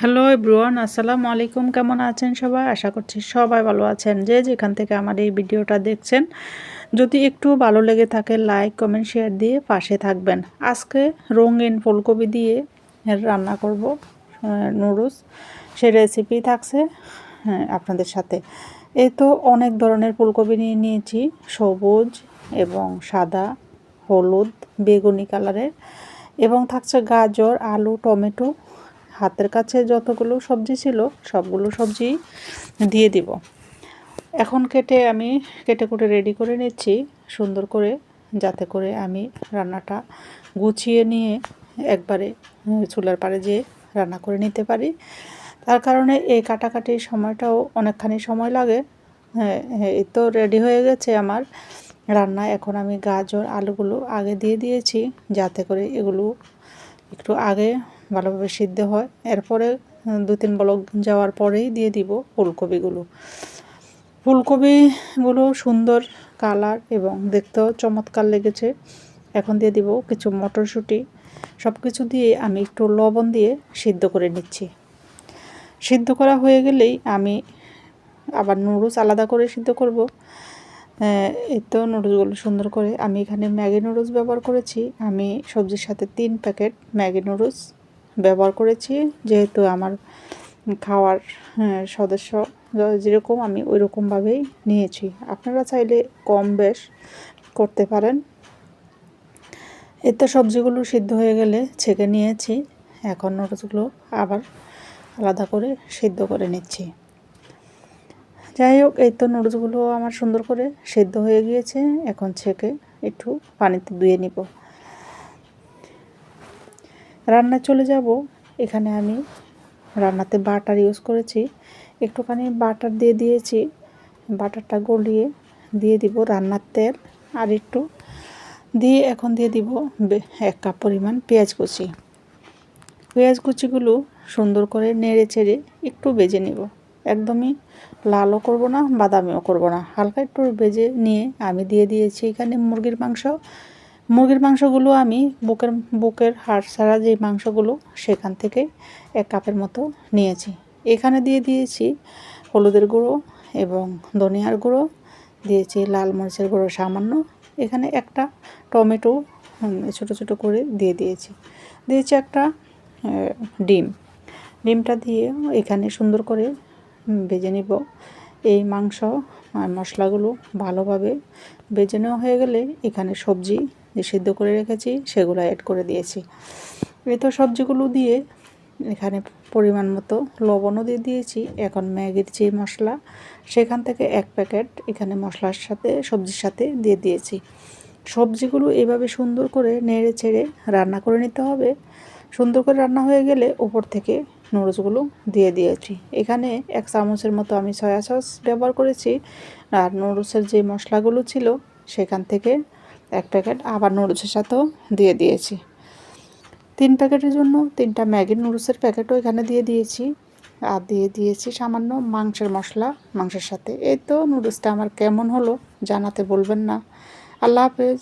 Hello everyone, আসসালামু আলাইকুম। কেমন আছেন সবাই? আশা করছি সবাই ভালো আছেন। যে যেখান থেকে আমার এই ভিডিওটা দেখছেন, যদি একটু ভালো লেগে থাকে লাইক কমেন্ট শেয়ার দিয়ে পাশে থাকবেন। আজকে রঙিন ফুলকপি দিয়ে রান্না করব নুডলস। সেই রেসিপি থাকছে আপনাদের সাথে। এই তো অনেক ধরনের ফুলকপি নিয়ে নিয়েছি, সবুজ এবং সাদা, হলুদ, বেগুনি কালারের, এবং থাকছে গাজর, আলু, টমেটো। হাতের কাছে যতগুলো সবজি ছিল সবগুলো সবজি দিয়ে দিব। এখন আমি কেটে কুটে রেডি করে নিচ্ছি সুন্দর করে, যাতে করে আমি রান্নাটা গুছিয়ে নিয়ে একবারে চুলার পাড়ে যেয়ে রান্না করে নিতে পারি। তার কারণে এই কাটাকাটির সময়টাও অনেকখানি সময় লাগে। এই তো রেডি হয়ে গেছে আমার রান্না। এখন আমি গাজর আলুগুলো আগে দিয়ে দিয়েছি, যাতে করে এগুলো একটু আগে ভালোভাবে সিদ্ধ হয়। এরপরে 2-3 বলক যাওয়ার পরেই দিয়ে দিব ফুলকপিগুলো সুন্দর কালার এবং দেখতেও চমৎকার লেগেছে। এখন দিয়ে দিব কিছু মটরশুঁটি। সব কিছু দিয়ে আমি একটু লবণ দিয়ে সিদ্ধ করে নিচ্ছি। সিদ্ধ করা হয়ে গেলেই আমি আবার নুডলস আলাদা করে সিদ্ধ করব। এই তো নুডলসগুলো সুন্দর করে আমি এখানে ম্যাগি নুডলস ব্যবহার করেছি। আমি সবজির সাথে 3 প্যাকেট ম্যাগি নুডলস ব্যবহার করেছি, যেহেতু আমার খাওয়ার সদস্য যেরকম আমি ওই রকমভাবেই নিয়েছি। আপনারা চাইলে কম বেশ করতে পারেন। এতে সবজিগুলো সিদ্ধ হয়ে গেলে ছেঁকে নিয়েছি। এখন নুডলসগুলো আবার আলাদা করে সিদ্ধ করে নিচ্ছি। যাই হোক, এই তো নুডলসগুলো আমার সুন্দর করে সিদ্ধ হয়ে গিয়েছে। এখন ছেঁকে একটু পানিতে ধুয়ে নিব। রান্না চলে যাব। এখানে আমি রান্নাতে বাটার ইউজ করেছি, একটুখানি বাটার দিয়ে দিয়েছি। বাটারটা গলিয়ে দিয়ে দিব রান্নার তেল আর একটু দিয়ে এখন দিয়ে দিব 1 কাপ পরিমাণ পেঁয়াজ কুচি। পেঁয়াজ কুচিগুলো সুন্দর করে নেড়ে চেড়ে একটু ভেজে নেব। একদমই লালও করব না, বাদামিও করব না, হালকা একটু ভেজে নিয়ে আমি দিয়ে দিয়েছি এখানে মুরগির মাংসগুলো আমি বুকের হাড় ছাড়া যে মাংসগুলো সেখান থেকে 1 কাপের মতো নিয়েছি। এখানে দিয়ে দিয়েছি হলুদের গুঁড়ো এবং ধনিয়ার গুঁড়ো, দিয়েছি লাল মরিচের গুঁড়ো সামান্য। এখানে একটা টমেটো ছোট ছোট করে দিয়েছি একটা ডিমটা দিয়ে এখানে সুন্দর করে ভেজে নিব। এই মাংস আর মশলাগুলো ভালোভাবে ভেজে নেওয়া হয়ে গেলে এখানে সবজি যে সিদ্ধ করে রেখেছি সেগুলো অ্যাড করে দিয়েছি। এই তো সবজিগুলো দিয়ে এখানে পরিমাণ মতো লবণও দিয়ে দিয়েছি। এখন ম্যাগির যে মশলা সেখান থেকে 1 প্যাকেট এখানে মশলার সাথে সবজির সাথে দিয়ে দিয়েছি। সবজিগুলো এভাবে সুন্দর করে নেড়ে ছেড়ে রান্না করে নিতে হবে। সুন্দর করে রান্না হয়ে গেলে উপর থেকে নুডলসগুলো দিয়ে দিয়েছি। এখানে 1 চামচের মতো আমি সয়া সস ব্যবহার করেছি। আর নুডলসের যে মশলাগুলো ছিল সেখান থেকে 1 প্যাকেট আবার নুডলসের সাথেও দিয়ে দিয়েছি। 3 প্যাকেটের জন্য 3টা ম্যাগি নুডলসের প্যাকেটও এখানে দিয়ে দিয়েছি। আর দিয়ে দিয়েছি সামান্য মাংসের মশলা মাংসের সাথে। এই তো নুডলসটা আমার কেমন হলো জানাতে বলবেন না। আল্লাহ হাফেজ।